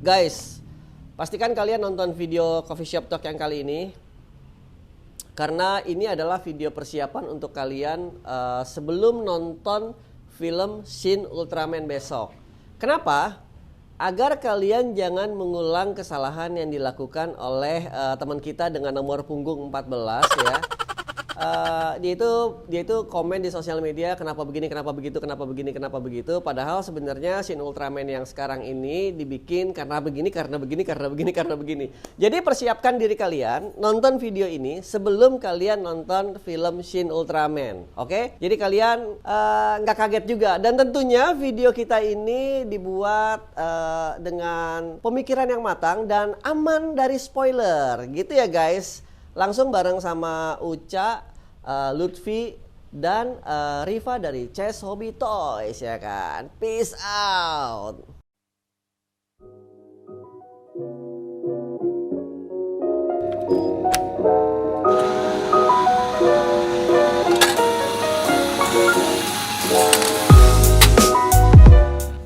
Guys, pastikan kalian nonton video Coffee Shop Talk yang kali ini, karena ini adalah video persiapan untuk kalian sebelum nonton film Shin Ultraman besok. Kenapa? Agar kalian jangan mengulang kesalahan yang dilakukan oleh teman kita dengan nomor punggung 14 ya. Dia itu komen di sosial media kenapa begini, kenapa begitu, kenapa begini, kenapa begitu. Padahal sebenarnya Shin Ultraman yang sekarang ini dibikin karena begini, karena begini, karena begini, karena begini. Jadi persiapkan diri kalian nonton video ini sebelum kalian nonton film Shin Ultraman. Oke? Jadi kalian nggak kaget juga. Dan tentunya video kita ini dibuat dengan pemikiran yang matang dan aman dari spoiler. Gitu ya guys. Langsung bareng sama Uca, Lutfi, dan Riva dari Chess Hobby Toys ya kan. Peace out.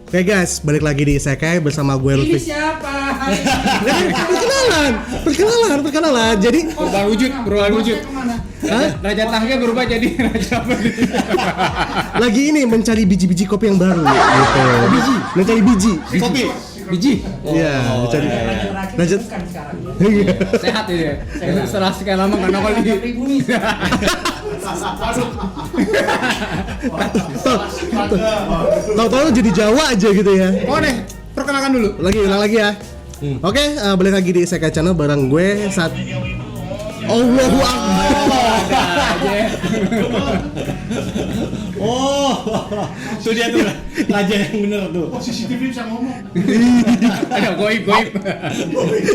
Oke guys, balik lagi di Isekai bersama gue Lutfi. Ini siapa? Perkenalan. Jadi Berubah wujud. Hah? Raja Tahga berubah jadi raja apa? lagi ini mencari biji-biji kopi yang baru gitu. Mencari biji. Kopi. Biji. Iya, mencari. Raja Bukan sekarang. Sehat ya. Setelah sekian lama nggak nongol di pribumi. Tahu-tahu jadi Jawa aja gitu ya. Oh deh, perkenalkan dulu. Ulang lagi ya. Oke, balik lagi di Isekai Channel bareng gue saat Allahu Akbar. Oh, tuh dia tuh raja yang bener tuh. Oh, CCTV bisa ngomong. Ada goib.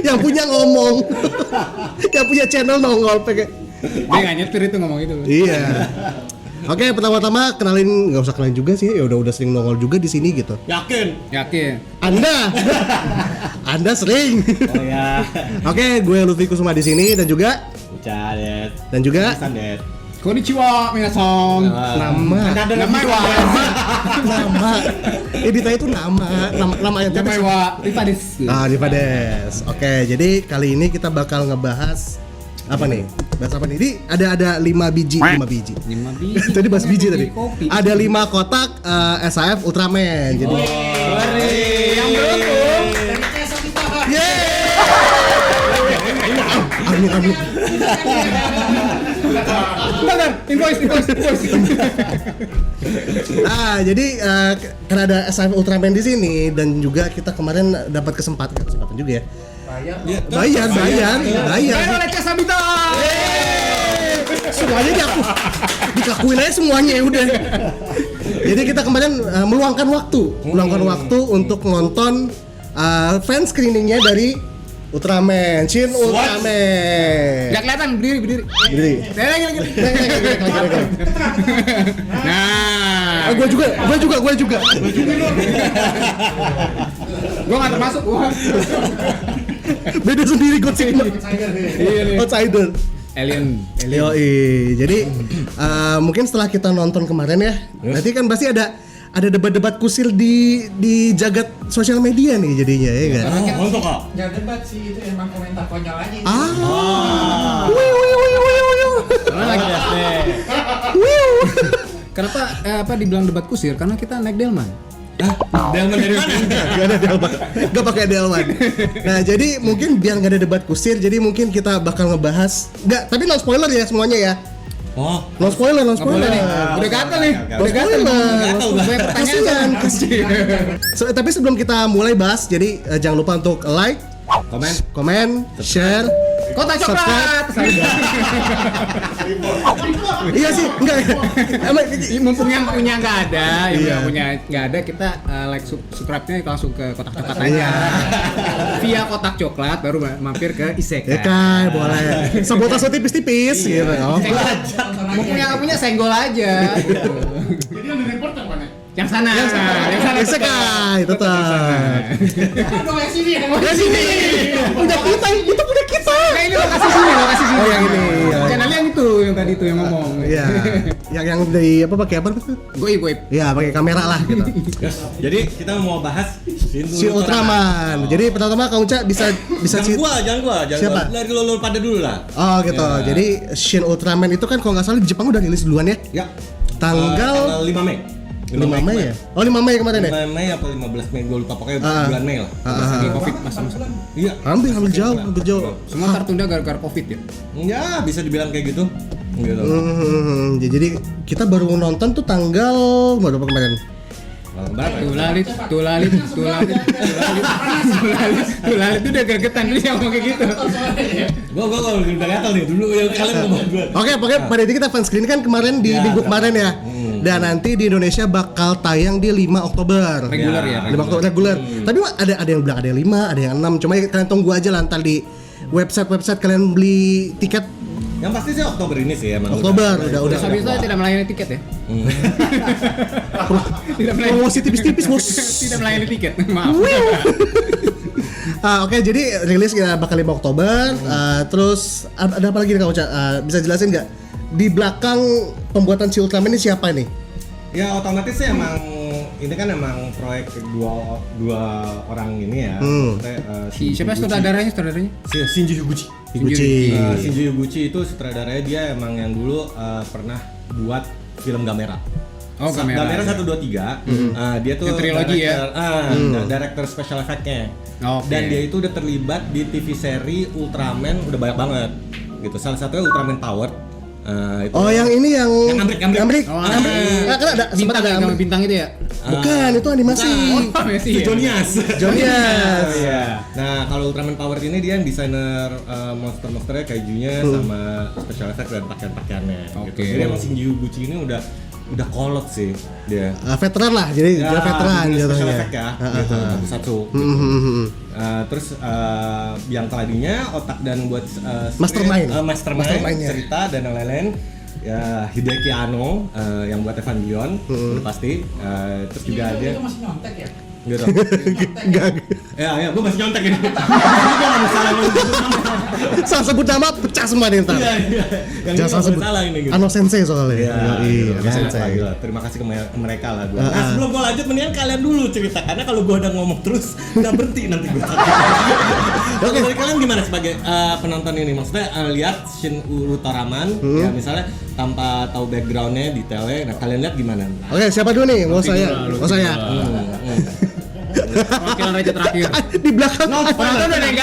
Yang punya ngomong. Yang punya channel nongol pakai. Dia nggak nyetir itu ngomong itu. Iya. Oke, pertama-tama kenalin, nggak usah kenalin juga sih. Ya udah sering nongol juga di sini gitu. Yakin? Anda sering. Oh ya. Oke, gue Lutfi Kusuma di sini dan juga Cadet. dan juga Sandet. Konnichiwa, minasan. nama. Edita itu nama yang Namai wa Rifadis. Rifades. Oke, jadi kali ini kita bakal ngebahas apa nih? Bahas apa nih? Ini ada 5 biji. 5 biji. Tadi bahas biji tadi. Kopi. Ada 5 kotak SAF Ultraman. Jadi Yang beruntung. Amin. Bentar, invoice. Nah, jadi karena ada SAF Ultraman di sini dan juga kita kemarin dapat kesempatan juga ya. Bayar. Oleh Casabita. Semuanya dikakuin aja semuanya ya udah. Jadi kita kemarin meluangkan waktu untuk nonton fan screeningnya dari Ultraman, Shin Ultraman. Gak kelihatan, berdiri. Lagi. Nah. Gue juga. Gue nggak termasuk. Beda sendiri gue sih. Outsider. Alien. Yoi. Jadi mungkin setelah kita nonton kemarin ya, nanti kan pasti ada debat-debat kusil di jagat sosial media nih jadinya ya kan. Untuk kok. Jangan debat sih, itu emang komentar konyol aja. Kenapa dibilang debat kusir? Karena kita naik delman. Delman dari mana? Gak ada delman, gak pakai delman. Nah jadi mungkin biar gak ada debat kusir, jadi mungkin kita bakal ngebahas, tapi non spoiler ya semuanya ya. Oh, Non spoiler. Udah gatel nih. Kasihan. Tapi sebelum kita mulai bahas, jadi jangan lupa untuk like, komen, share, Kotak coklat. Iya sih, enggak. Emang Mumpung yang punya nggak ada, Iya. yang punya nggak ada, kita like subscribe-nya langsung ke kotak coklat aja. Via kotak coklat baru mampir ke Isekai. ya kan, boleh. Sabotase tipis-tipis gitu. Mumpung yang nggak punya senggol aja. Gitu. Jadi yang di-report yang mana? Yang sana. Isekai, tetap. Aduh, yang sini. Ya sini. Punya kita, itu punya kita. Nah ini lokasi sini. Oh, yang ini. Channelnya yang itu, yang tadi itu yang ngomong. Iya. Yang dari apa pakai apa tuh? Goib. Iya, pakai kamera lah gitu. Jadi kita mau bahas Shin Ultraman. Jadi pertama Kang Uca bisa Jangan gua. Siapa? Dari lu pada dulu lah. Oh gitu. Ya. Jadi Shin Ultraman itu kan kalau nggak salah di Jepang udah rilis duluan ya. Ya. Tanggal 5 Mei. 5 Mei ya? Oh 5 Mei kemarin ya? 5 Mei apa 15 Mei gue lupa, pokoknya bulan Mei lah. Lagi Covid masa-masa. Iya. Hampir jauh. Semua tertunda gara-gara Covid ya. Ya, bisa dibilang kayak gitu. Gitu. Jadi kita baru nonton tuh tanggal berapa kemarin? Berapa? Tulalit itu udah gregetan dulu yang ngomong kayak gitu. Gua udah gatal nih dulu yang kalian ngomong gua. Oke, pokoknya pada itu kita fan screen kan kemarin di minggu kemarin ya. Dan nanti di Indonesia bakal tayang di 5 Oktober. Reguler ya. 5 Oktober reguler. Tapi ada yang bilang ada yang 5, ada yang 6. Cuma kalian tunggu aja lah ntar di website kalian beli tiket. Yang pasti sih Oktober ini sih emang. Oktober udah. Habis itu tidak melayani tiket ya. Tidak melayani. Promosi tipis-tipis, Bos. Tidak melayani tiket. Maaf. Oke, jadi rilis bakal 5 Oktober. Terus ada apa lagi nih Kang Uca? Bisa jelasin nggak? Di belakang pembuatan si Ultraman ini siapa nih? Ya otomatis sih emang ini kan emang proyek dua orang ini ya. Siapa sutradaranya? Shinji Higuchi. Shinji Higuchi itu sutradaranya, dia emang yang dulu pernah buat film Gamera. Oh, Gamera 1, 2, 3. Dia tuh yang trilogi ya. Director special effect-nya. Okay. Dan dia itu udah terlibat di TV seri Ultraman udah banyak banget. Gitu. Salah satunya Ultraman Power. Itu yang ini yang Amrik. Kan ada sempat ada bintang itu ya? Bukan, itu animasi. Jonias. Iya. Nah, kalau Ultraman Power ini dia yang desainer monster-monsternya, kaijunya sama special effect dan pakaian-pakaiannya. Gitu. Jadi emang Shinji Higuchi ini udah kolot sih dia. Veteran lah, jadi dia veteran special jatuhnya. effect ya. Gitu, satu. Terus yang tadinya otak dan buat mastermind cerita dan lain-lain ya Hideaki Anno yang buat Evangelion udah pasti. Terus juga ada masih nyontek ya? gitu. Enggak. Ya, gue masih nyontek ini. Gue nggak salah Salah sebut nama pecah semua nih ntar. Iya. Jangan salah sebut. Salah ini gitu. Ano Sensei soalnya. Iya, Ano Sensei. gila. Terima kasih ke mereka lah gua. Nah, sebelum gua lanjut mendingan kalian dulu cerita, karena kalau gua udah ngomong terus nggak berhenti nanti gua. Oke, dari kalian gimana sebagai penonton ini? Maksudnya lihat Shin Ultraman ya misalnya tanpa tahu backgroundnya, detailnya, nah kalian lihat gimana? Oke, siapa dulu nih? Mau saya. Wakilan raja terakhir. Di belakang. Penonton udah yang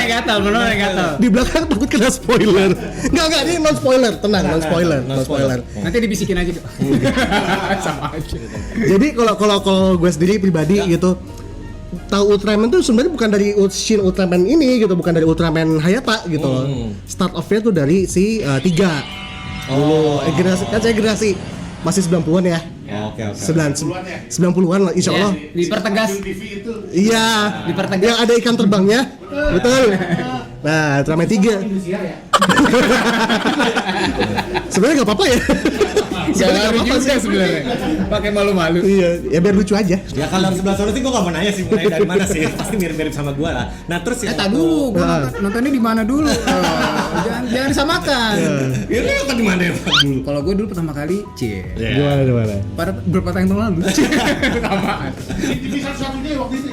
gatal. Di belakang takut kena spoiler. Enggak, ini non spoiler, tenang, non spoiler. Nanti dibisikin aja. Sama aja. Jadi kalau gue sendiri pribadi gitu, tahu Ultraman tuh sebenarnya bukan dari Shin Ultraman ini gitu, bukan dari Ultraman Hayata gitu. Start off-nya tuh dari si 3. Generasi masih 90-an ya. Oke. 90-an lah insya Allah. Dipertegas. Iya, Dipertegas. yang ada ikan terbangnya. Betul. Nah, Ultraman 3. Sebenarnya enggak apa-apa ya. Jangan lucu juga sebenarnya. Pakai malu-malu. Iya, ya biar lucu aja. Ya kalau yang sebelah sana sih gua nggak mau nanya sih mulai dari mana sih, pasti mirip-mirip sama gua lah. Nah terus ya. Tak dulu, gua nontonnya di mana dulu? Jangan disamakan. Ini nonton di mana ya Pak, dulu? Kalau gue dulu pertama kali, Gimana? pada berapa tahun yang lalu? Samaan. TV satu-satunya waktu itu.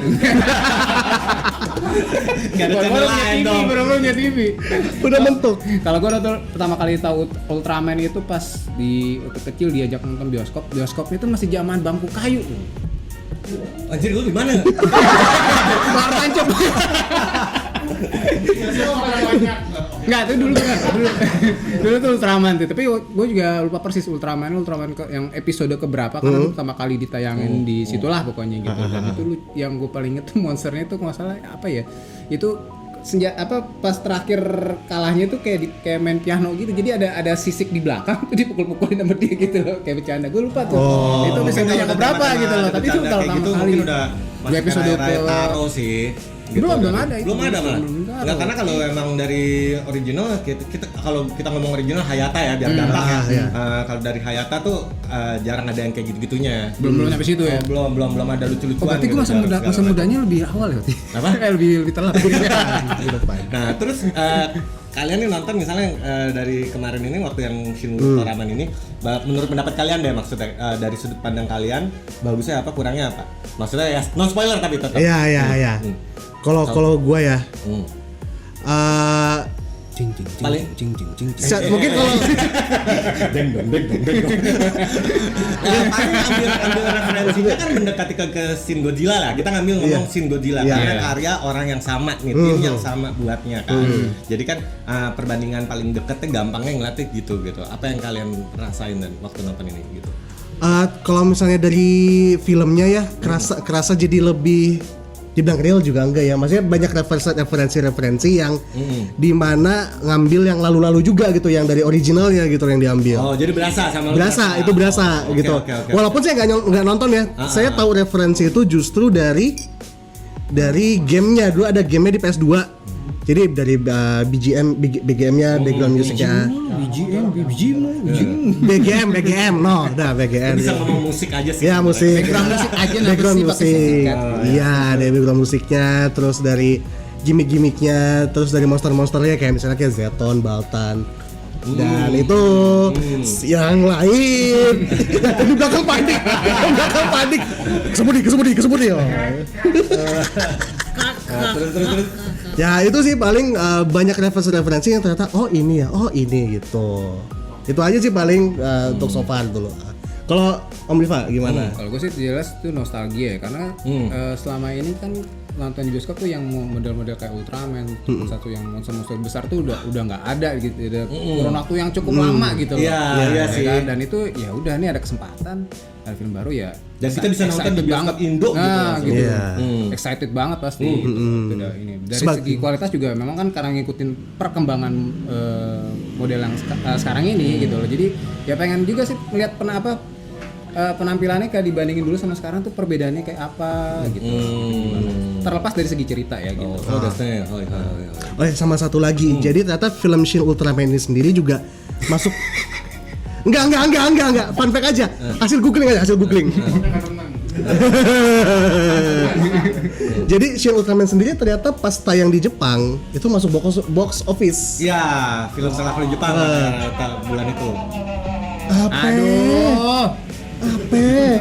Nggak ada channel lain dong. Baru punya TV. Udah mentok. Kalau gue nonton pertama kali tahu Ultraman itu pas di waktu kecil diajak nonton bioskop. Bioskopnya itu masih zaman bangku kayu. Anjir lu di mana? Keluar tancap. Enggak, itu dulu kan. Dulu tuh Ultraman tuh. Tapi gue juga lupa persis Ultraman yang episode keberapa karena itu pertama kali ditayangin di situlah pokoknya gitu. Dan itu yang gue paling inget tuh monsternya itu kalau nggak salah apa ya? Itu pas terakhir kalahnya tuh kayak main piano gitu. Jadi ada sisik di belakang tuh dipukul-pukulin sama dia gitu loh. Kayak bercanda. Gue lupa tuh. Itu episode yang keberapa gitu loh. Tapi itu pertama kali. Di episode ke Taro sih. Gitu. Belum ada. Belum ada malah. Enggak, karena kalau emang dari original kita kalau kita ngomong original Hayata ya biar gampang ya. Kalau dari Hayata tuh jarang ada yang kayak gitu-gitunya. Belum nyampe situ ya. Belum ada lucu-lucuan. Berarti gue masa mudanya lebih awal ya. Apa? lebih telat. Nah, terus kalian nih nonton misalnya dari kemarin ini waktu yang Shin Ultraman ini, menurut pendapat kalian deh maksudnya dari sudut pandang kalian bagusnya apa, kurangnya apa? Maksudnya ya non spoiler tapi tetap. Iya. Kalau gue ya, Paling mungkin kalau paling ambil referensinya kan mendekati ke Shin Godzilla lah. Kita ngomong Shin Godzilla karena karya orang yang sama nih, tim yang sama buatnya kan. Jadi kan perbandingan paling deketnya gampangnya ngeliatnya gitu. Apa yang kalian rasain dan waktu nonton ini gitu? kalau misalnya dari filmnya ya kerasa jadi lebih dibilang real juga enggak ya, maksudnya banyak referensi yang dimana ngambil yang lalu-lalu juga gitu, yang dari originalnya gitu yang diambil. Oh jadi berasa itu berasa gitu. Okay. Walaupun saya nggak nonton ya, saya tahu referensi itu justru dari gamenya. Dulu ada gamenya di PS2. Jadi dari BGM-nya, background musiknya. BGM, BGM. Bisa ngomong musik aja sih. Ya musik. Background musik. Iya, dari background musiknya, terus dari gimmick-gimmicknya, terus dari monster-monsternya kayak misalnya kayak Zeton, Baltan. Dan itu yang lain. Di belakang panik. Kesembudi. Terus. Ya itu sih paling banyak referensi yang ternyata ini gitu. Itu aja sih paling untuk so far dulu. Kalau Om Diva gimana? Kalau gue sih jelas itu nostalgia ya, karena selama ini kan nonton di bioskop tuh yang model-model kayak Ultraman, satu yang monster-monster besar tuh udah nggak ada gitu, udah kurun waktu yang cukup lama gitu loh. Iya sih. Kan? Dan itu ya udah nih ada kesempatan ada film baru ya. Dan kita bisa nonton di bioskop Indo gitu. Excited banget pasti. Gitu. Ini dari segi kualitas juga memang kan karena ngikutin perkembangan model yang sekarang ini gitu loh. Jadi ya pengen juga sih melihat penampilannya kayak dibandingin dulu sama sekarang tuh perbedaannya kayak apa gitu. Terlepas dari segi cerita ya gitu. Oh ya, sama satu lagi. Jadi ternyata film Shin Ultraman ini sendiri juga masuk. Enggak. Fun fact aja. Hasil googling. Jadi Shin Ultraman sendiri ternyata pas tayang di Jepang itu masuk box office. Iya, film terlaku di Jepang bulan itu. Aduh.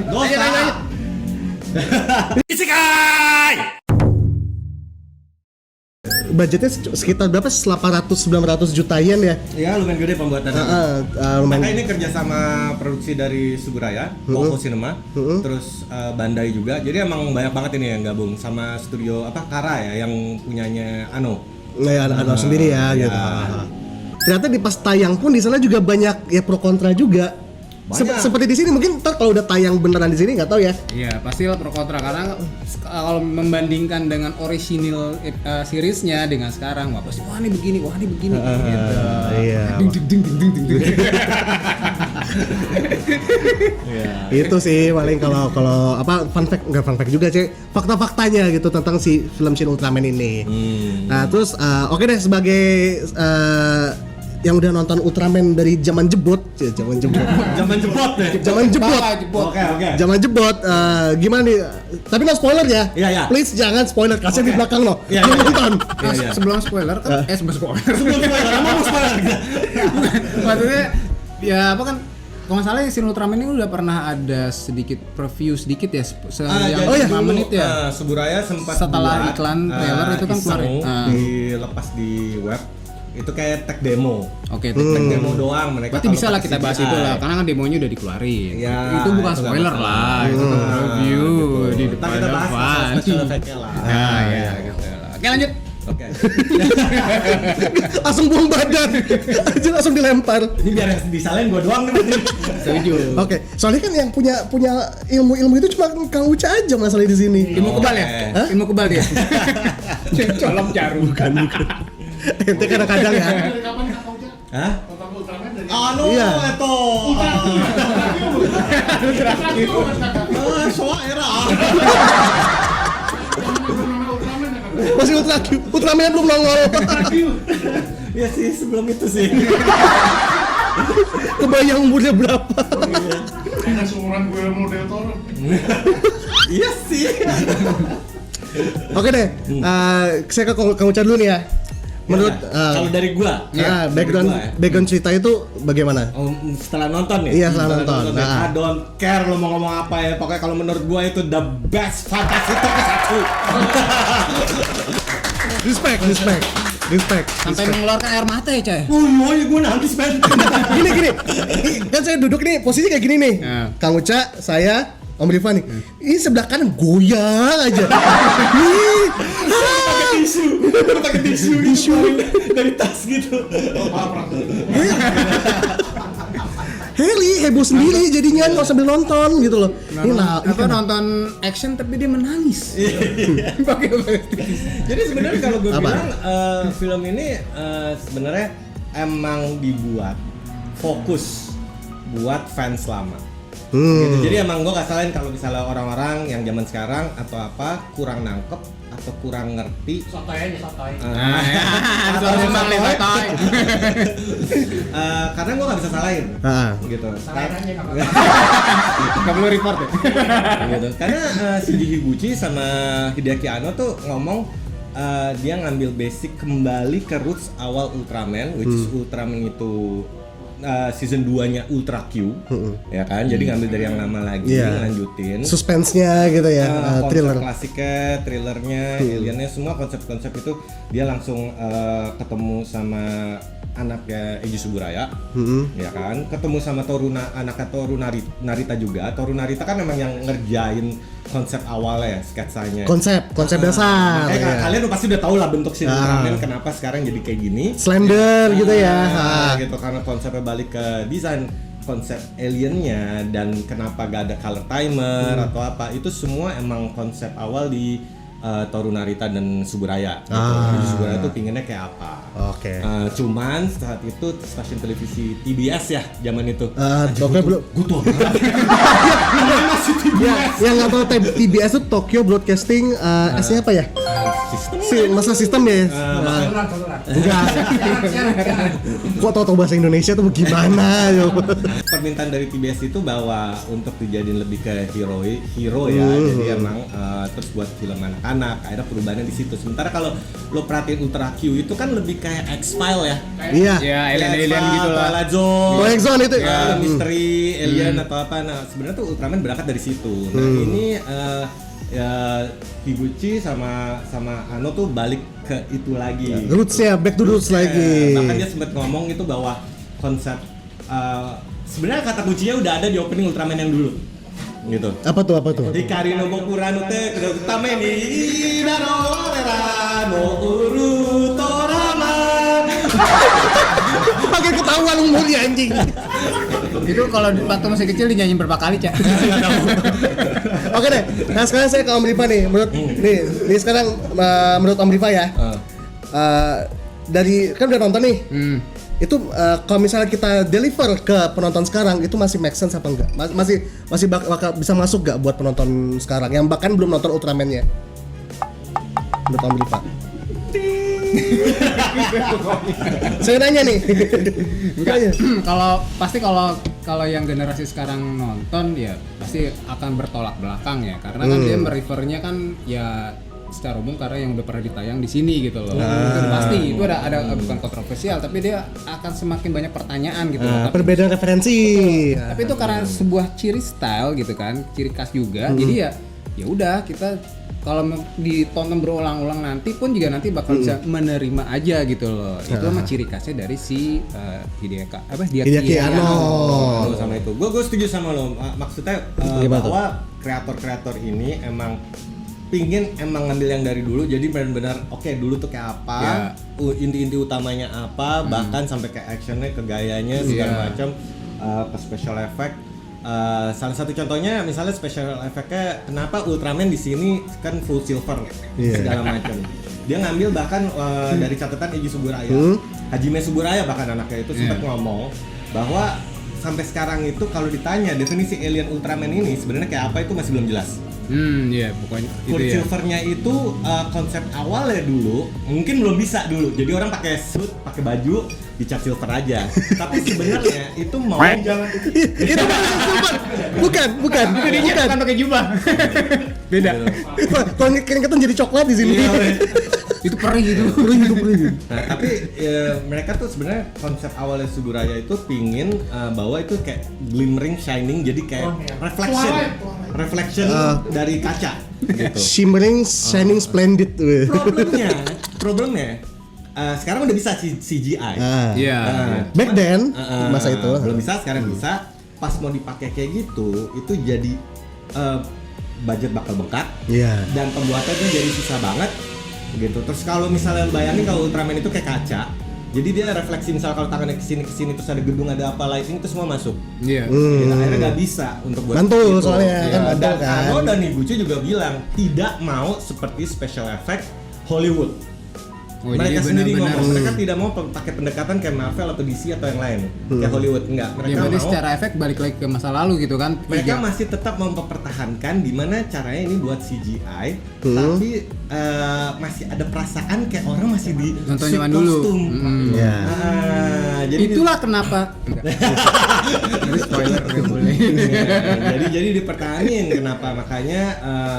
Dosa. Budgetnya sekitar berapa? 800-900 juta yen ya? Iya, lumayan gede pembuatannya. Maka ini kerjasama produksi dari Suguraya, Toho Cinema, terus Bandai juga. Jadi emang banyak banget ini yang gabung sama studio Kara ya, yang punyanya Ano. Ano sendiri ya gitu. Ternyata di pas tayang pun di sana juga banyak ya pro kontra juga. Seperti di sini mungkin ntar kalau udah tayang beneran di sini nggak tahu ya. Iya pastilah pro kontra, karena kalau membandingkan dengan original seriesnya dengan sekarang pasti wah ini begini gitu. Iya. Itu sih paling kalau fun fact juga sih, fakta-faktanya gitu tentang si film Shin Ultraman ini. Nah terus oke deh, sebagai yang udah nonton Ultraman dari zaman jebot. Gimana nih? Tapi no spoiler ya. Iya. Please jangan spoiler, kasih di belakang lo. Belum nonton. Sebelum spoiler kan sebelum spoiler. Mau spoiler. Maksudnya ya apa kan? Kalau nggak salah Shin Ultraman ini udah pernah ada sedikit preview ya, yang 5 menit ya. Suguraya sempat setelah iklan trailer itu kan keluar. Dilepas di web. Itu kayak tag demo. Oke, tag demo doang mereka. Berarti bisa lah kita bahas itu lah, karena kan demonya udah dikeluarin. Ya, itu bukan spoiler lah, itu review di depan kita bahas special effect-nya lah. Ya, gitu lah. Oke, lanjut. Oke. Langsung buang badan. Langsung dilempar. Ini biar disalahin gua doang nih. Setuju. Oke, soalnya kan yang punya ilmu itu cuma Kang Uca aja masalah di sini. Ilmu kebal ya? Ilmu kebal dia. Colok jarum. Bukan. Ente kadang-kadang ya. Dari kapan nih Kang Uca? Hah? Nonton Ultraman dari Iya. Itu. Soa era. Ultraman ya kan? Masih Ultraman belum nongol. Ya sih, sebelum itu sih. Kebayang umurnya berapa? Kayak seumuran gue model Toro. Iya sih. Oke deh, saya ke Kang Uca dulu nih ya. Menurut kalau dari gua, background cerita itu bagaimana? setelah nonton nih. Iya, setelah nonton. I don't care lo mau ngomong apa ya. Pokoknya kalau menurut gua itu the best fantasi satu. Respect. Sampai mengeluarkan air mata ya, Cai. Oh iya, gua nangis men. Gini. Kan saya duduk nih, posisi kayak gini nih. Kang Uca, saya, Om Rifa nih. Ini sebelah kanan goyang aja. Pakai tisu dari tas gitu. Heli heboh sendiri jadinya nggak sambil nonton gitu loh. Nonton action tapi dia menangis. Jadi sebenarnya kalau gue bilang film ini sebenarnya emang dibuat fokus buat fans lama. Gitu. Jadi emang gue gak salahin kalau misalnya orang-orang yang zaman sekarang atau apa kurang nangkep atau kurang ngerti. Sotoy. Karena gue gak bisa salahin. Gitu. Salahin aja nggak apa-apa. Nggak perlu report ya. Gitu. Karena Shinji Higuchi sama Hideaki Anno tuh ngomong dia ngambil basic kembali ke roots awal Ultraman, which is Ultraman itu season 2-nya Ultra Q, ya kan? Jadi ngambil dari yang lama lagi, lanjutin. Suspense-nya gitu ya, thriller. Klasiknya, thrillernya, aliennya, semua konsep-konsep itu dia langsung ketemu sama anaknya Eiji Suburaya, ya kan? Ketemu sama anaknya Toru Narita juga. Toru Narita kan memang yang ngerjain konsep awalnya ya, sketsanya. Konsep dasar. Makanya kalian pasti udah tahu lah bentuk si Ultraman kenapa sekarang jadi kayak gini. Slender gitu ya. Gitu karena konsepnya balik ke desain konsep aliennya dan kenapa gak ada color timer atau apa, itu semua emang konsep awal di Toru Narita dan Suburaya gitu. Jadi Suburaya tuh pinginnya kayak apa. Oke. Cuman saat itu stasiun televisi TBS ya zaman itu. Tokyo belum. Gue tuh masih Ya, yang nggak tahu TBS itu Tokyo Broadcasting S-nya apa ya? Sistem ya. Enggak. Kok tahu bahasa Indonesia tuh gimana yo? Permintaan dari TBS itu bahwa untuk dijadiin lebih ke hero ya. Jadi emang terus buat film anak-anak, akhirnya perubahannya di situ. Sementara kalau lo perhatiin Ultra Q itu kan lebih kayak X-File ya. Iya. Ya, alien gitu lah. Twilight Zone itu. Ya, misteri alien atau apa. Nah, sebenarnya tuh Ultraman berangkat dari situ. Nah, ini ya Higuchi sama Anno tuh balik ke itu lagi. Roots-nya, back to roots lagi. Bahkan dia sempat ngomong itu bahwa konsep sebenarnya kata kuncinya udah ada di opening Ultraman yang dulu. Gitu. Apa tuh? Hikari no Boku Ranu te utame ni Idano Rera no Urutoraman. Pakai ketahuan umurnya anjing. Itu kalau waktu masih kecil dinyanyiin berapa kali, Cak? Oke deh. Nah, sekarang saya ke Om Rifa nih. Nih sekarang menurut Om Rifa ya. Dari kan udah nonton nih. Itu kalau misalnya kita deliver ke penonton sekarang itu masih make sense apa enggak? Masih bakal bisa masuk enggak buat penonton sekarang yang bahkan belum nonton Ultraman-nya? Menurut Om Rifa. Saya nanya nih. Kalau yang generasi sekarang nonton ya pasti akan bertolak belakang ya, karena kan dia merefernya kan ya secara umum karena yang udah pernah ditayang di sini gitu loh. Itu pasti itu ada bukan kontroversial, tapi dia akan semakin banyak pertanyaan gitu loh. Perbedaan referensi. Tapi itu karena sebuah ciri style gitu kan, ciri khas juga. Jadi ya udah kita kalau ditonton berulang-ulang nanti pun juga nanti bakal bisa menerima aja gitu loh. Itu mah ciri khasnya dari si Hideaki Anno. Sama itu. Gue setuju sama lo. Maksudnya bahwa kreator-kreator ini emang pingin ngambil yang dari dulu, jadi benar-benar oke, dulu tuh kayak apa, inti-inti utamanya apa, bahkan sampai ke actionnya, ke gayanya segala macam, ke special effect. Salah satu contohnya misalnya special effect-nya kenapa Ultraman di sini kan full silver segala macam. Dia ngambil bahkan dari catatan Eiji Suburaya, Hajime Suburaya bahkan anaknya itu sempat ngomong bahwa sampai sekarang itu kalau ditanya definisi alien Ultraman ini sebenarnya kayak apa itu masih belum jelas. Pokoknya Full itu ya. silvernya itu konsep awalnya dulu mungkin belum bisa dulu. Jadi orang pakai suit, pakai baju, dicat silver aja. Tapi sebenarnya itu mau jangan Itu bukan. Jadinya kan pakai jubah. Beda. Kalau keringetan jadi coklat di sini. Itu perih gitu. Nah, tapi mereka tuh sebenarnya konsep awalnya Suguraya itu pingin bahwa itu kayak glimmering, shining, jadi kayak reflection dari kaca gitu. Shimmering, shining, splendid. Problemnya sekarang udah bisa CGI. Iya. Back then masa itu belum bisa, sekarang bisa. Pas mau dipakai kayak gitu, itu jadi budget bakal bengkak. Iya. Dan pembuatannya jadi susah banget gitu. Terus kalau misalnya bayangin kalau Ultraman itu kayak kaca, jadi dia refleksi, misal kalau tangannya kesini terus ada gedung, ada apa, lighting itu semua masuk. Iya. Gitu, akhirnya nggak bisa untuk buat Mantul gitu. soalnya, Iya, kan mantul dan kan. Ano dan Higuchi juga bilang tidak mau seperti special effect Hollywood. Oh, Mereka jadi sendiri benar-benar- ngomong, mereka tidak mau pakai pendekatan kayak Marvel atau DC atau yang lain, kayak Hollywood, enggak. Ya Mereka berarti mau, secara efek balik lagi ke masa lalu gitu kan. mereka Tiga. masih tetap mempertahankan gimana caranya ini buat CGI, tapi masih ada perasaan kayak orang masih di Nonton suit zaman dulu. kostum. Iya. Jadi Itulah kenapa. Jadi spoiler nggak boleh. jadi dipertahanin kenapa, makanya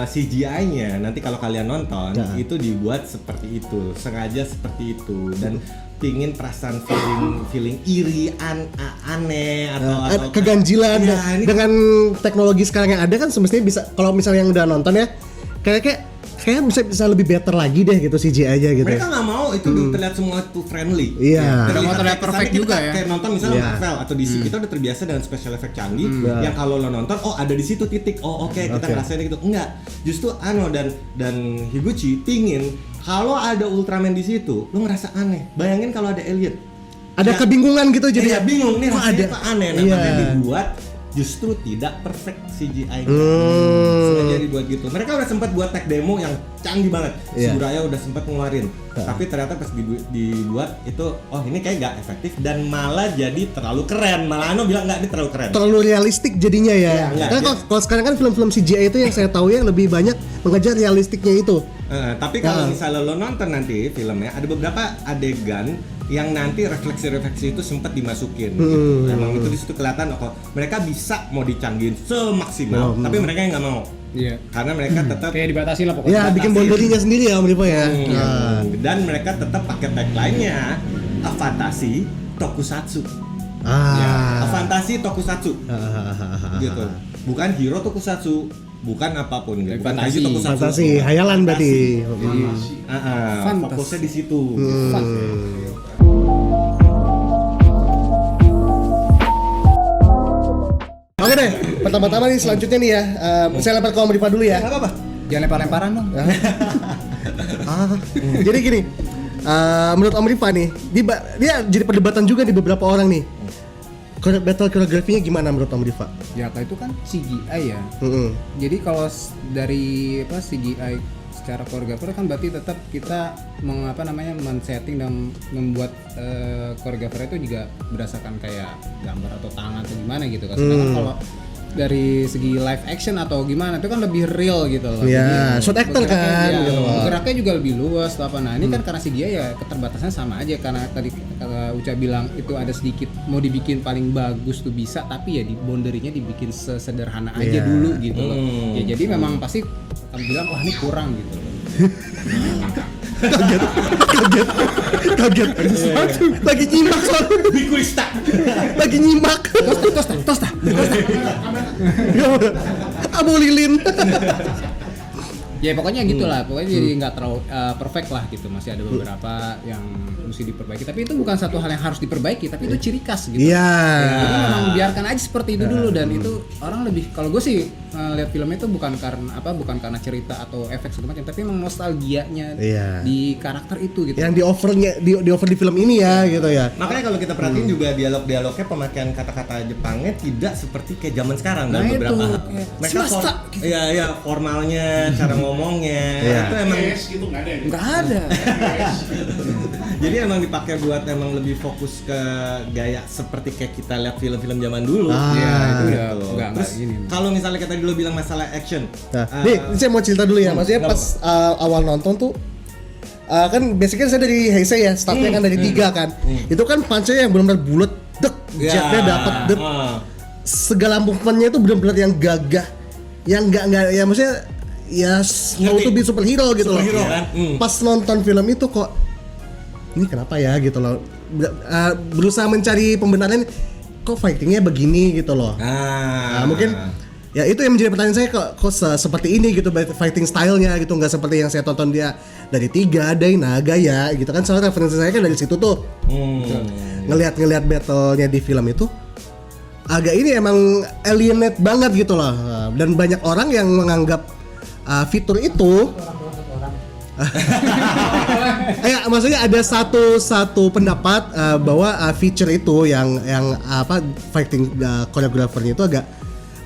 CGI-nya nanti kalau kalian nonton itu dibuat seperti itu, sengaja seperti itu, dan pingin perasaan feeling iri, aneh atau keganjilan ya, ini dengan teknologi sekarang yang ada kan semestinya bisa, kalau misalnya yang udah nonton ya kayak bisa lebih better lagi deh gitu CGI aja gitu. mereka nggak mau itu terlihat semua tuh friendly. Iya. Nggak mau terlihat perfect Kesannya juga kita ya. Kayak nonton misalnya Iya. Marvel atau DC, kita udah terbiasa dengan special effect canggih yang kalau lo nonton, oh ada di situ titik, oh oke, kita ngerasain gitu. Enggak, justru Ano dan Higuchi pingin kalau ada Ultraman di situ, lo ngerasa aneh. Bayangin kalau ada Elliot. Ada kebingungan gitu jadi. Iya, bingung nih, kok rasanya ada? kok aneh. Nah, Iya. makanya dibuat justru tidak perfect CGI. Sengaja dibuat gitu. Mereka udah sempat buat tech demo yang canggih banget. Iya. Suguraya udah sempat ngeluarin. Tapi ternyata pas dibuat itu, oh ini kayak gak efektif dan malah jadi terlalu keren. Malah Ano bilang enggak, ini terlalu keren. Terlalu realistik jadinya ya. Iya, enggak. Karena kalau sekarang kan film-film CGI itu yang saya tahu yang lebih banyak mengejar realistiknya itu. Tapi kalau misalnya lo nonton nanti filmnya, ada beberapa adegan yang nanti refleksi-refleksi itu sempat dimasukin. Gitu. Emang itu di situ kelihatan kok mereka bisa mau dicanggihin semaksimal, tapi mereka yang nggak mau. Iya. Karena mereka tetap Kayak dibatasi lah pokoknya. Ya bikin boundary-nya sendiri ya Om Rivo ya. dan mereka tetap pakai tagline-nya fantasi tokusatsu. Fantasi tokusatsu. Gitu. Bukan hero tokusatsu, bukan apapun gitu. Bukan Fantasi. aja tokusatsu. Fantasi, hayalan berarti. Fantas. Fokusnya di situ. Oke deh, pertama-tama nih selanjutnya nih ya. Saya lempar ke Om Rivo dulu ya. Nggak apa-apa. Jangan lempar-lemparan dong. Jadi gini, menurut Om Rifa nih, dia jadi perdebatan juga di beberapa orang nih. Battle koreografinya gimana menurut Om Rifa? Ya kalau itu kan CGI ya. Jadi kalau dari CGI secara koreografer kan berarti tetap kita men-setting dan membuat koreografer itu juga berdasarkan kayak gambar atau tangan atau gimana gitu kan. Sedangkan kalau dari segi live action atau gimana itu kan lebih real gitu loh. Ya, Jadi, short actor kan, ya, gitu loh. geraknya juga lebih luas atau apa. Nah ini kan karena CGI ya keterbatasannya sama aja, karena tadi kata Uca bilang itu ada sedikit mau dibikin paling bagus tuh bisa, tapi ya di boundary-nya dibikin sesederhana aja dulu gitu loh. Ya jadi memang pasti akan bilang wah ini kurang gitu loh. Kaget. Lagi nyimak soalnya. Bikuista. Lagi nyimak. Tos dah. Abu lilin. Ya pokoknya gitulah, pokoknya jadi nggak terlalu perfect lah gitu, masih ada beberapa yang mesti diperbaiki, tapi itu bukan satu hal yang harus diperbaiki, tapi itu ciri khas gitu. Iya. Jadi memang biarkan aja seperti itu dulu, dan itu orang lebih, kalau gue sih lihat film itu bukan karena cerita atau efek segala macam, tapi memang nostalgianya di karakter itu gitu. Yang di over di film ini ya gitu ya. Makanya kalau kita perhatiin juga dialog-dialognya, pemakaian kata-kata Jepangnya tidak seperti kayak zaman sekarang Nah, dalam itu, beberapa hal. kayak Mereka swasta, gitu. Iya, formalnya, cara ngomongnya itu emang PS gitu nggak ada ya? Nggak ada. jadi emang dipakai buat emang lebih fokus ke gaya seperti kayak kita lihat film-film zaman dulu. Iya, itu ya Gitu. nggak Terus ini. kalau misalnya kita dulu bilang masalah action, Nah, nih saya mau cerita dulu ya. Maksudnya nggak pas awal nonton tuh kan basicnya saya dari Heisei ya, startnya kan dari 3 kan. Itu kan punch-nya yang benar-benar bulat, jetnya dapat, segala movementnya itu benar-benar yang gagah, yang nggak ya maksudnya mau to be superhero gitu loh. Superhero kan? Pas nonton film itu kok ini kenapa ya gitu loh. Berusaha mencari pembenaran kok fightingnya begini gitu loh. Nah, mungkin ya itu yang menjadi pertanyaan saya kok seperti ini gitu fighting stylenya gitu, nggak seperti yang saya tonton dia dari Tiga, dari Naga ya gitu kan. Soalnya referensi saya kan dari situ tuh. Ngelihat battle-nya di film itu agak ini emang alienate banget gitu loh. Dan banyak orang yang menganggap fitur itu ya maksudnya ada satu pendapat bahwa feature itu yang fighting choreographer-nya itu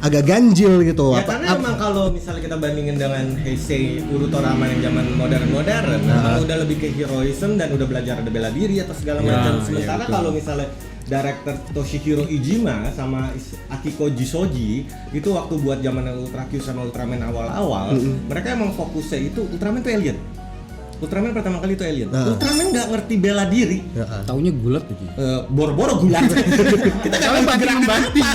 agak ganjil gitu. Ya karena emang kalau misalnya kita bandingin dengan Heisei Urutorama yang zaman modern, memang udah lebih ke heroism dan udah belajar ada bela diri atau segala macam. Sementara kalau misalnya director Toshihiro Iijima sama Akiko Jisoji itu waktu buat zaman Ultra Q sama Ultraman awal-awal, mereka emang fokusnya itu Ultraman itu alien. Ultraman pertama kali itu alien. Ultraman nggak ngerti bela diri. Taunya gulat tuh. Boro-boro gulat. Kita nggak ngerti gerakan banting.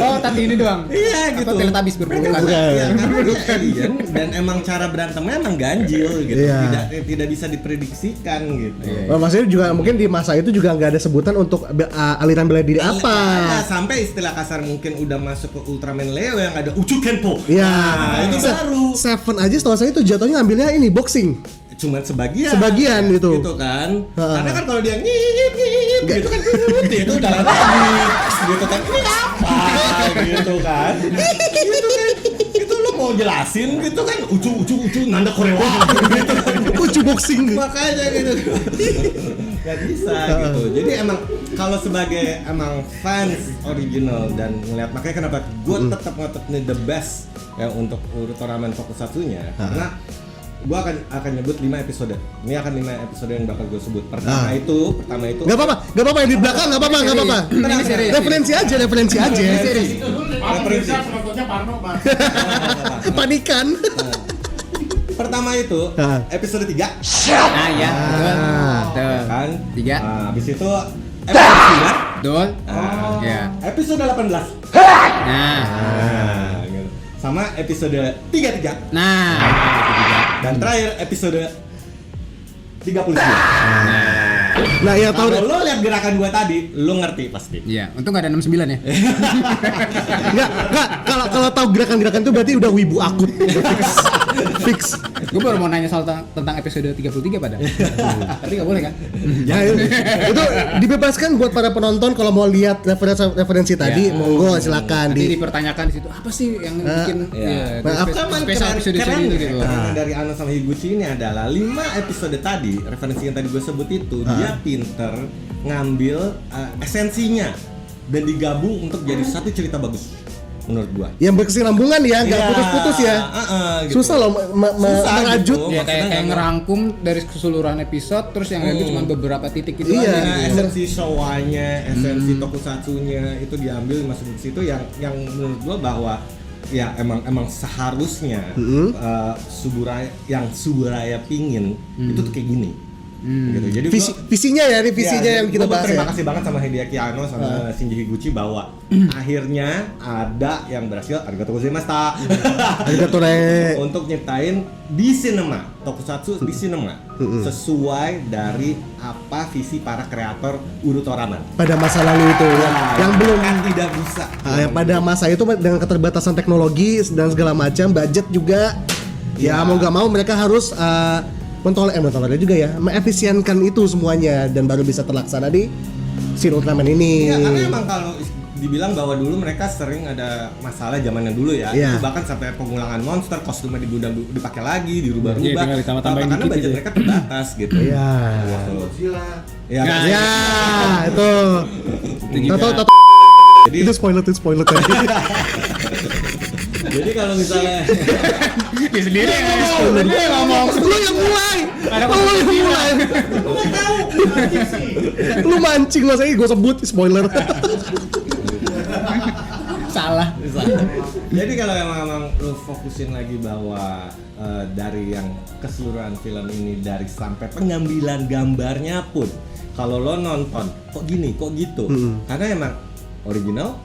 Oh, tadi ini doang. Iya gitu. Teletubbies berpelukan. Iya, karena dia alien dan emang cara berantemnya emang ganjil gitu. Tidak bisa diprediksikan gitu. Maksudnya juga mungkin di masa itu juga nggak ada sebutan untuk aliran bela diri apa. Sampai istilah kasar mungkin udah masuk ke Ultraman Leo yang ada Uchu Kenpo. Iya. Itu baru. Seven aja setahu saya itu jatuhnya ngambilnya ini boxing. Cuman sebagian gitu. Gitu kan. Karena kan kalau dia ngit gitu kan itu udah lagi gitu kan. Ini apa gitu kan. Gitu kan. Itu lo mau jelasin gitu kan ucu nanda koreo gitu kan. Ucu boxing. Makanya gitu. Gak bisa gitu. Jadi emang kalau sebagai emang fans original dan ngeliat, makanya kenapa gue tetap ngotot nih the best ya untuk Urutoraman Tokusatsunya karena gue akan nyebut 5 episode. Ini akan 5 episode yang bakal gue sebut. Pertama itu. Gak apa-apa yang di belakang nggak apa-apa. Referensi aja. Referensi penontonnya Parno, Pak. Kepanikan. Pertama itu episode 3. Ya, betul. Kan? 3. Habis itu episode 9. Betul. Ya. Episode 18. Nah. Gitu. Sama episode 33. Dan terakhir episode 39. Nah, yang tahu kalau lo lihat gerakan gua tadi, lo ngerti pasti. Iya, untung enggak ada 69 ya. Enggak, kalau tahu gerakan-gerakan itu berarti udah wibu akut. Fix. Gue baru mau nanya soal tentang episode 33 pada. Tapi enggak boleh kan? Ya, itu dibebaskan buat para penonton kalau mau lihat referensi tadi, monggo silakan. Nanti dipertanyakan di situ apa sih yang bikin spesial episode keren itu gitu. Karena dari Ano sama Higuchi ini adalah 5 episode tadi, referensi yang tadi gue sebut itu, dia pinter ngambil esensinya dan digabung untuk jadi satu cerita bagus menurut gua. Yang berkesinambungan ya, nggak putus-putus ya. Gitu. Susah loh merajut. Gitu. Ya kayak ngerangkum dari keseluruhan episode, terus yang itu cuma beberapa titik itu Iya. aja. Gitu. Esensi Showa-nya, esensi Tokusatsunya itu diambil masuk di situ yang menurut gua bahwa ya emang seharusnya Suburaya pingin itu tuh kayak gini. Gitu. Jadi visinya yang kita bahas. Terima kasih banget sama Hideaki Anno sama Shinji Higuchi bahwa akhirnya ada yang berhasil arigatou gozaimashita. Arigatou re. Untuk nyiptain di sinema, tokusatsu di sinema sesuai dari apa visi para kreator Urutoraman pada masa lalu itu yang belum tidak bisa. Yang pada masa itu dengan keterbatasan teknologi dan segala macam, budget juga. Ya mau nggak mau mereka harus mentolerir juga ya, mengefisienkan itu semuanya dan baru bisa terlaksana di Shin Ultraman ini. Iya, karena emang kalau dibilang bahwa dulu mereka sering ada masalah zamannya dulu ya. Itu bahkan sampai pengulangan monster, kostumnya dipakai lagi, dirubah-rubah. Karena budget mereka terbatas gitu. Iya. Ya, itu. Tato. Itu spoiler tadi. Jadi kalau misalnya Dia sendiri yang ngomong. Lu yang mulai. Lu mancing masanya gue sebut spoiler. Salah. Jadi kalau emang lu fokusin lagi bahwa dari yang keseluruhan film ini dari sampai pengambilan gambarnya pun kalau lo nonton kok gini kok gitu karena emang original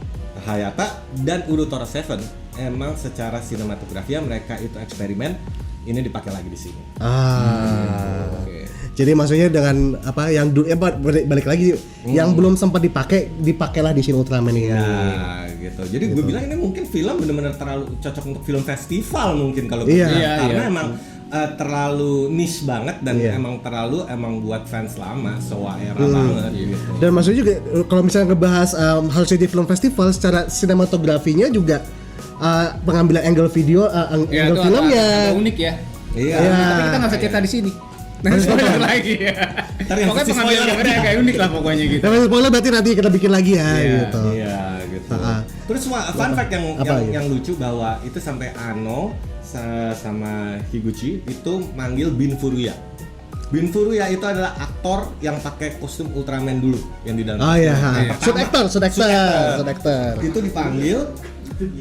Hayata dan Urutora 7 emang secara sinematografi mereka itu eksperimen, ini dipakai lagi di sini. Jadi maksudnya dengan apa yang dulu balik lagi yang belum sempat dipakailah di Shin Ultraman ini. Ya, gitu. Jadi gue bilang ini mungkin film benar-benar terlalu cocok untuk film festival mungkin kalau gue Iya, bilang. Karena emang terlalu niche banget dan emang buat fans lama, sewa era banget gitu. Dan maksudnya juga kalau misalnya ngebahas harusnya di film festival secara sinematografinya juga pengambilan angle video, angle filmnya agak unik ya. Iya. Tapi kita nggak bisa cerita di sini. Nah, spoiler lagi ya. Pokoknya pengambilan gambarnya agak unik lah pokoknya gitu. Tapi spoiler berarti nanti kita bikin lagi ya gitu. Iya, gitu. Terus fun fact yang lucu bahwa itu sampai Ano sama Higuchi itu manggil Bin Furuya. Bin Furuya itu adalah aktor yang pakai kostum Ultraman dulu yang di dalam. Oh iya. Suit actor. Itu dipanggil,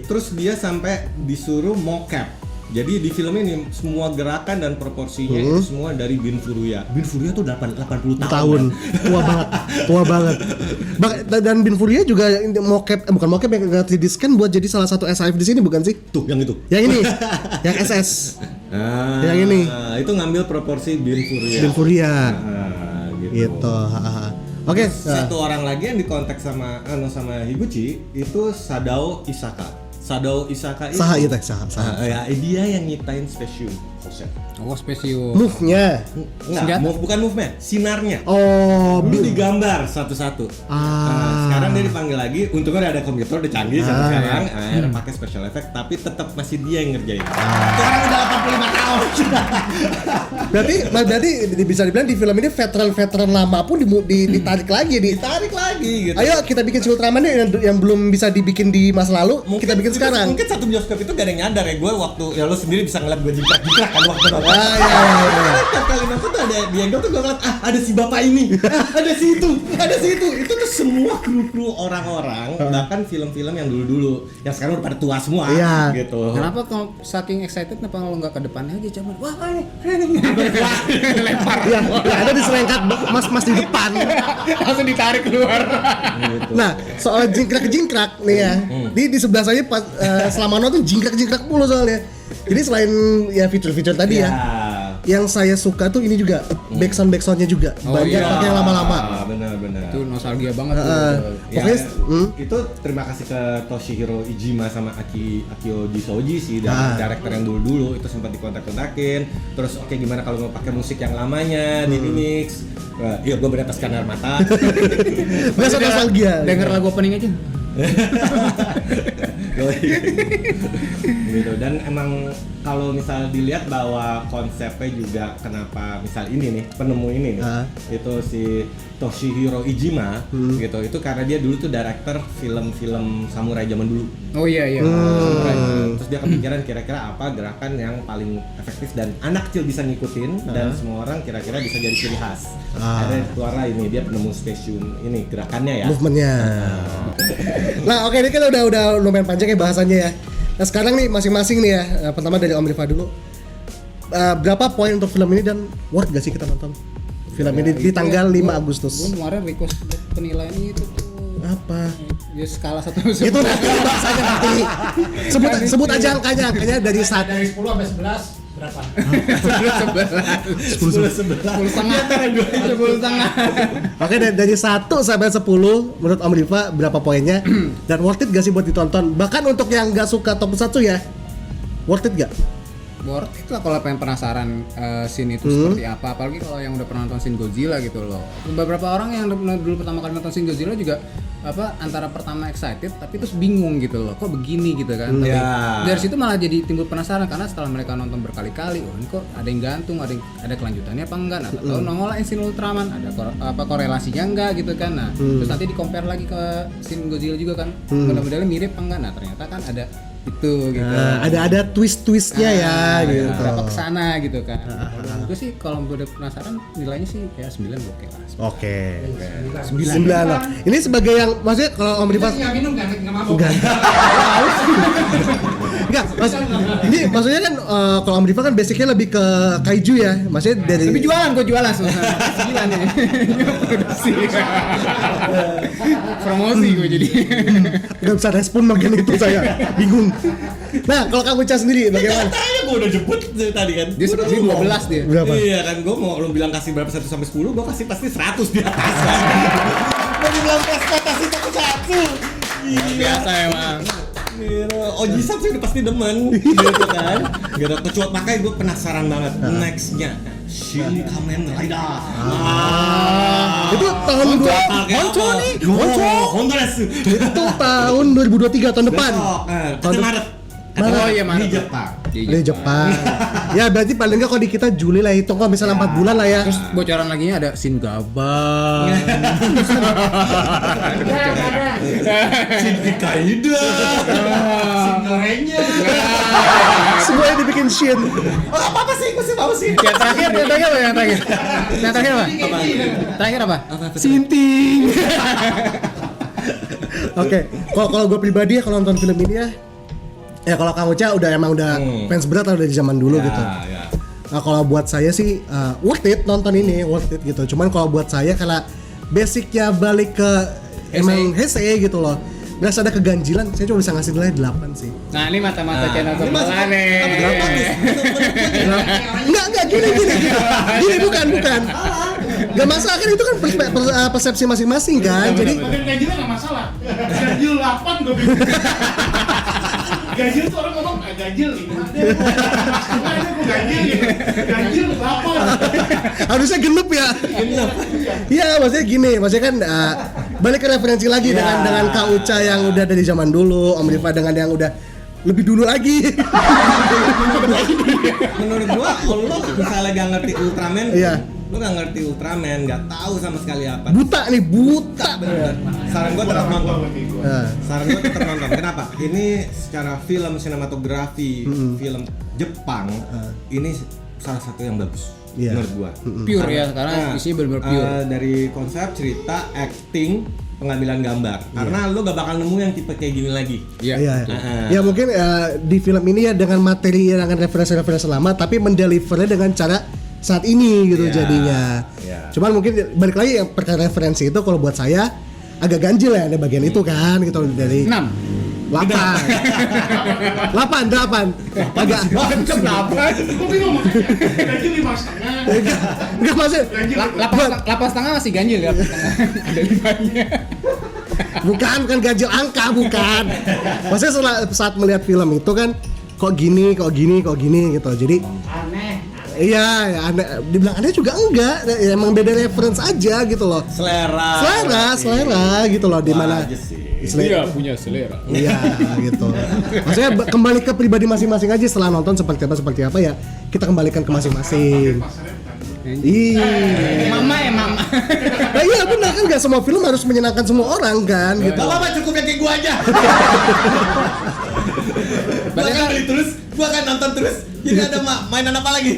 terus dia sampai disuruh mocap. Jadi di film ini semua gerakan dan proporsinya itu semua dari Bin Furuya. Bin Furuya tuh 80 tahun. Tua banget. Dan Bin Furuya juga bukan mocap yang 3D scan buat jadi salah satu SIF di sini bukan sih? Tuh, yang itu. Yang ini, yang SS. Yang ini. Itu ngambil proporsi Bin Furuya. Gitu. Oke. Satu orang lagi yang dikontak sama Higuchi itu Sadao Isaka. Sadao Isaka itu ya, dia yang nyiptain Specium konsep. Oh, Specium. Move-nya. Bukan move-nya, sinarnya. Oh, dulu digambar satu-satu. Sekarang dia dipanggil lagi, untungnya ada komputer udah canggih sekarang, pakai special effect tapi tetap masih dia yang ngerjain. Itu orang udah 85 tahun. berarti bisa dibilang di film ini veteran lama pun ditarik lagi gitu. Ayo kita bikin Ultraman yang belum bisa dibikin di masa lalu, kita bikin sekarang. Mungkin satu bioskop itu gak ada yang nyadar ya, gue waktu ya lo sendiri bisa ngeliat gue jingkrak kan waktu nonton. Tiap kali nonton tuh ada di angle tuh gue ngeliat ada si bapak ini, ada si itu. Itu tuh semua kru orang-orang, bahkan film-film yang dulu-dulu, yang sekarang udah pada tua semua gitu. Kenapa kalau saking excited kenapa lo nggak ke depannya aja cuman wah ini lempar. Ya, ada diserengkat mas di depan. Langsung ditarik keluar. Nah, soal jingkrak nih ya. Di sebelah saya pas selama nonton jingkrak mulu soalnya. Jadi selain ya fitur-fitur tadi ya, yang saya suka tuh ini juga backsoundnya juga banyak pakai lama-lama. Benar. Itu nostalgia banget. Pokoknya itu terima kasih ke Toshihiro Iijima sama Akio Jisoji sih dari director yang dulu itu sempat dikontak-kontakin. Terus oke, gimana kalau mau pakai musik yang lamanya di remix? Iya, gue berataskan air mata. Biasa nostalgia. Denger lagu opening aja. Gitu. Dan emang kalau misal dilihat bahwa konsepnya juga kenapa misal ini nih penemu ini nih itu si Toshihiro Iijima gitu, itu karena dia dulu tuh director film-film samurai zaman dulu. Oh iya. Terus dia kepikiran kira-kira apa gerakan yang paling efektif dan anak kecil bisa ngikutin dan semua orang kira-kira bisa jadi ciri khas. Akhirnya keluarlah ini dia penemu Specium ini gerakannya ya. Movementnya. Nah oke, ini kan udah lumayan panjang ya bahasannya ya. Nah sekarang nih masing-masing nih ya, pertama dari Om Rifa dulu. Berapa poin untuk film ini dan worth gak sih kita nonton film ini di tanggal 5 Agustus? Gue kemarin request penilaian itu tuh. Apa? Ya skala 1-10. Itu nanti bahasanya nanti. Sebut aja angkanya dari 10 sampai 11 berapa? 10 setengah. Oke, dari 1 sampai 10 menurut Om Rifa berapa poinnya? Dan worth it gak sih buat ditonton? Bahkan untuk yang gak suka top 1 ya, worth it gak? Worth it lah kalau pengen penasaran scene itu seperti apa, apalagi kalau yang udah pernah nonton Shin Godzilla gitu loh. Beberapa orang yang dulu pertama kali nonton Shin Godzilla juga antara pertama excited tapi terus bingung gitu loh, kok begini gitu kan. Tapi dari situ malah jadi timbul penasaran karena setelah mereka nonton berkali-kali, oh ini kok ada yang gantung, ada kelanjutannya apa enggak, atau nongol lah Shin Ultraman ada korelasinya enggak gitu kan. Nah terus nanti di compare lagi ke Shin Godzilla juga kan, model-modelnya mirip apa enggak, nah ternyata kan ada itu gitu. Ada twist-twistnya ya gitu. Berapa kesana gitu kan. Gue sih kalau gue udah penasaran nilainya sih kayak 9 oke lah. Oke. 9 lah. Ini sebagai yang maksudnya kalau Om Rifa Nggak minum kan? Nggak mabuk? Enggak, ini maksudnya kan kalau Om Rifa kan basicnya lebih ke kaiju ya. Maksudnya dari Tapi gue jualan 9 ya. Produksi. Promosi gue jadi. Enggak bisa respon bagian itu saya. Bingung. Nah, kalau Kang Uca sendiri bagaimana? Katanya gue udah jemput dari tadi kan. Dia seperti 12 dia. Berapa? Iya kan, gue mau lu bilang kasih berapa 1 sampai 10, gue kasih pasti 100 di atas. Gue bilang ekspektasi satu. Biasa emang. Oji-san sih udah pasti demen gitu kan. Gak ada kecuali pakai, gue penasaran banget nextnya Shin Kamen Rider. Itu tahun Honcho nih. Honcho desu. itu tahun 2023 tahun depan. Tahun Maret. Oh iya, Maret. Di Jepang. Di Jepang. Ya berarti paling nggak kalau di kita Juli lah, hitung kalau misalnya 4 bulan lah ya. Terus bocoran lagi ada Shin Gabang. Shin Kaida. Shin Gorengnya. Semuanya dibikin Shin. Oh, apa sih? Apa sih? Yang terakhir apa? Yang terakhir apa? Terakhir apa? Sinting. Oke, kalau gue pribadi ya kalau nonton film ini ya kalau Kang Uca udah fans berat lah, udah di zaman dulu gitu. Ya. Nah kalau buat saya sih worth it nonton ini, worth it gitu. Cuman kalau buat saya karena basicnya balik ke emang Heisei gitu loh, nggak ada keganjilan, saya cuma bisa ngasih nilai 8 sih. Nah ini mata-mata channel sebelah nih. Enggak gini bukan. Gak masalah kan, itu kan persepsi masing-masing kan. Jadi Bagian ganjilnya nggak masalah. Ganjil 8 gue bingung. Ganjil tuh orang ngomong ganjil nih. Ada gue ganjil gitu. Ganjil 8. harusnya genep ya. Iya, maksudnya gini, maksudnya kan balik ke referensi lagi dengan Kak Uca yang udah dari zaman dulu, Om Rifa dengan yang udah lebih dulu lagi. Menurut gua kalau lo misalnya gak ngerti Ultraman, Iya. lo gak ngerti Ultraman, gak tahu sama sekali apa. Buta. Bener. Saran gua tetap nonton. Nah, Saran gua tetap nonton. Kenapa? Ini secara film sinematografi, film Jepang, ini salah satu yang bagus. Iya. Menurut gua. Pure ya, karena isinya benar-benar pure. Dari konsep, cerita, acting, pengambilan gambar. Karena lo gak bakal nemu yang tipe kayak gini lagi. Iya. Ya mungkin di film ini ya dengan materi dengan referensi-referensi lama tapi mendelivernya dengan cara saat ini gitu Iya. jadinya. Iya. Cuman mungkin balik lagi yang perkara referensi itu kalau buat saya agak ganjil ya ada bagian itu kan gitu dari 6. 8. Agak Gue bingung makanya. Ganjil 5,5. enggak maksud 8,5 masih ganjil ya. Ada 5-nya. bukan ganjil angka bukan. Maksudnya saat melihat film itu kan kok gini gitu. Jadi Aneh. iya, ya, dibilang aneh juga enggak, ya, emang beda reference aja gitu loh. Selera gitu loh, di mana Iya, punya selera. Iya gitu. Maksudnya kembali ke pribadi masing-masing aja setelah nonton seperti apa ya, kita kembalikan ke masing-masing. Iya. Mama. Nah, iya benar kan, nggak semua film harus menyenangkan semua orang kan gitu. Gak apa-apa, cukup yang kayak gua aja. Gua akan beli terus, gua akan nonton terus. Jadi ada mainan apa lagi?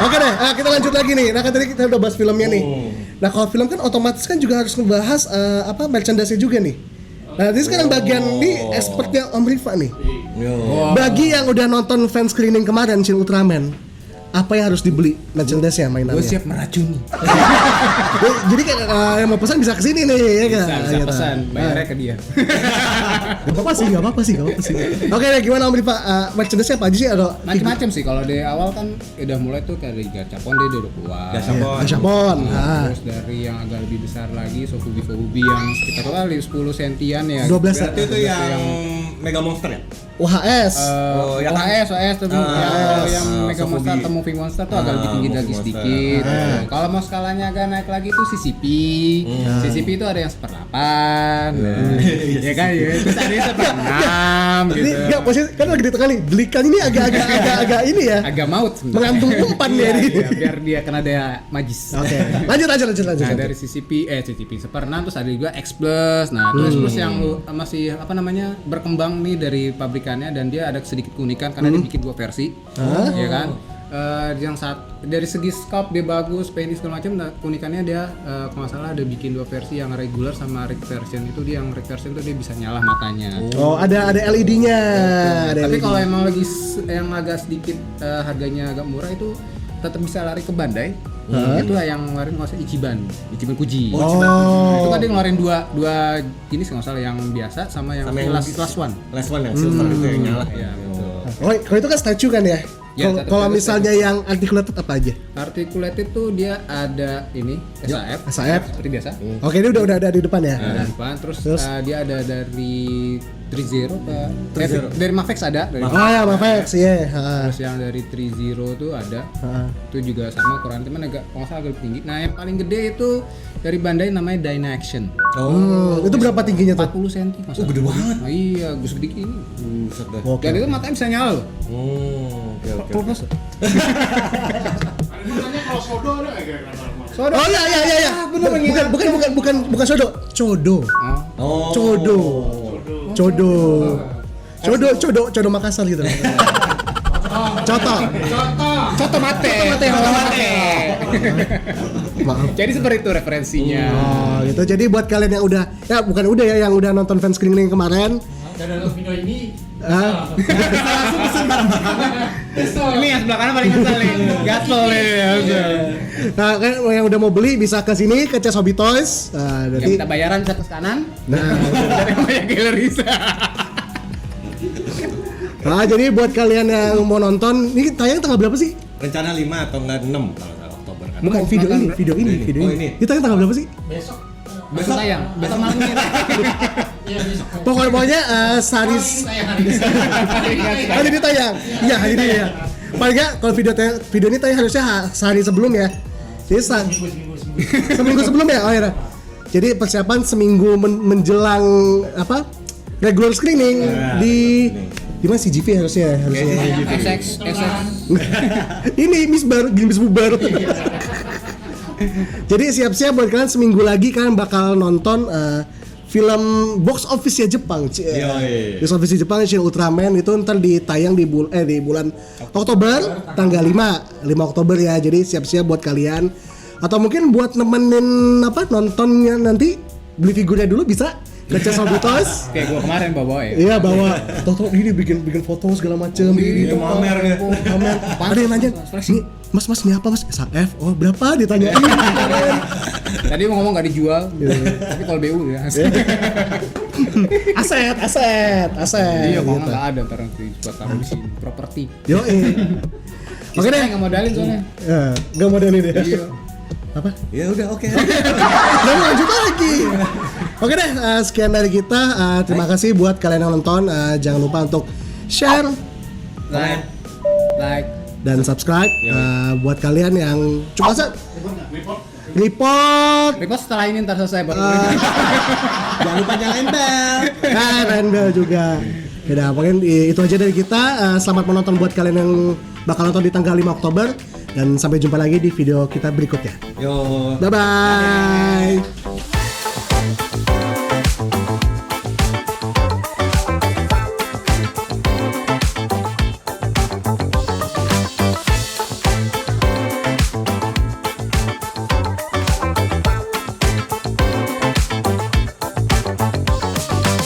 Oke deh, kita lanjut lagi nih. Nah kan tadi kita udah bahas filmnya nih. Nah kalau film kan otomatis kan juga harus ngebahas merchandise-nya juga nih. Nah ini sekarang bagian nih expertnya Om Rifa nih. Bagi yang udah nonton fan screening kemarin Shin Ultraman, apa yang harus dibeli merchandise-nya, mainannya? Gue siap meracuni. Jadi kayak yang mau pesan bisa kesini nih ya kan? Bisa pesan, bayarnya ke dia. Gak apa-apa sih. Oke deh, gimana Om Rifa? Merchandise-nya apa aja sih? Ada Macam-macam sih, kalau dari awal kan udah mulai tuh kayak dari gachapon dia udah keluar. Gashapon. Terus dari yang agak lebih besar lagi Sofubi yang sekitar kali 10 sentian ya. 12 Berarti itu yang Mega Monster ya? UHS. yang OHS tuh yang Mega Sofubi. Monster atau Moving Monster tuh agak lebih tinggi lagi Moving sedikit. Kalau mau skalanya agak naik lagi tuh CCP. CCP itu ada yang 1/8. Ya kan ya. Terus ada yang 1/6 Ini gitu. enggak posisi kan lagi kali. Delikan ini agak ini ya. Agak maut sebenarnya. Mengandung umpan ya ini. Iya, biar dia kena daya magis. Oke. Lanjut. Nah dari CCP 1/6 terus ada juga X Plus. Nah itu X Plus yang masih berkembang nih dari pabrikannya dan dia ada sedikit keunikan karena dia bikin 2 versi, ya kan? Yang dari segi scope dia bagus, painting segala macam. Nah, keunikannya dia kalau nggak salah ada bikin 2 versi yang regular sama red version. Itu dia yang red version tuh dia bisa nyala matanya. Oh, ada LED-nya. Tapi kalau emang lagi yang agak sedikit harganya agak murah itu tetap bisa lari ke Bandai. Itu yang ngeluarin nggak usah Ichiban Kuji. Oh. Itu kan dia ngeluarin dua jenis nggak salah, yang biasa sama yang last one. Last one yang silver itu yang nyala. Ya, betul. Oh, kalau itu kan statue kan ya? Ya, Kalau misalnya yang articulated apa aja? Articulated tuh dia ada ini SAF. SAF. Seperti biasa. Oke, ini udah ada di depan ya. Di depan, terus Terus? dia ada dari 30 dari Mafex ada dari Oh ya, Mafex, iya. Ha. terus yang dari 30 tuh ada. Ha. Itu juga sama ukuran, cuman agak kalau nggak salah agak lebih tinggi. Nah, yang paling gede itu dari Bandai namanya Dynaction. Itu berapa tingginya tuh? 40 cm. Oh, gede banget. Oh, iya, gue segede gini. Buset dah. Oke. Dan itu matanya bisa nyala loh. Oke. Ada nanya kalau sodo ada nggak kira-kira? Oh iya. Bukan sodo, codo. Oh. Codo Makassar gitu. Coto mate. Maaf. Jadi seperti itu referensinya. Oh gitu. Jadi buat kalian yang udah yang udah nonton fans screening kemarin, Dan dalam video ini Ini yang sebelah kanan paling kesel nih. Gaspol ini. nah kan yang udah mau beli bisa ke sini ke Chess Hobby Toys. Nah, Yang nanti minta bayaran bisa ke kanan. nah, Dari yang banyak gallery. nah jadi buat kalian yang mau nonton, ini tayang tanggal berapa sih? Rencana 5 atau enggak 6 kalau nggak Oktober kan. Bukan video ini. Oh, ini. Ini tayang tanggal berapa sih? Besok tayang. Besok malam ini. Pokoknya Saris hari ini tayang. Iya, hari ini ya. Paling nggak kalau video ini tayang harusnya sehari sebelum ya. Jadi seminggu sebelum ya. Oh ya. Jadi persiapan seminggu menjelang apa? Regular screening di mana CGV harusnya. SX. Ini Miss bubar. Jadi siap-siap buat kalian seminggu lagi kalian bakal nonton film box office ya Jepang. Box office Jepang Shin Ultraman itu ntar ditayang di bulan Oktober tanggal 5 Oktober ya. Jadi siap-siap buat kalian atau mungkin buat nemenin nontonnya nanti beli figurnya dulu bisa ke Chess Hobby Toys. Kayak gua kemarin bawa ya. Iya bawa. Toto ini bikin foto segala macem. Iya, pamer ya. Pamer. Ada yang nanya, "Nih, Mas ini apa Mas?" SAF. Oh, berapa ditanyain. Tadi mau ngomong nggak dijual, tapi kalau BU ya. aset. Iya, kalau gitu. nggak ada ntar nanti buat taruh di sini properti. Yo, oke deh. Nggak modalin soalnya. Ya, nggak modalin deh. Iya. Apa? Ya udah oke. Dan lanjut lagi. Oke deh, sekian dari kita. Terima kasih buat kalian yang nonton. Jangan lupa untuk share, Like. dan subscribe. Buat kalian yang cuma report. Setelah ini ntar selesai baru. Jangan lupa nyalain bel. Keren bel juga. Yaudah, pokoknya itu aja dari kita. Selamat menonton buat kalian yang bakal nonton di tanggal 5 Oktober. Dan sampai jumpa lagi di video kita berikutnya. Yo. Bye-bye.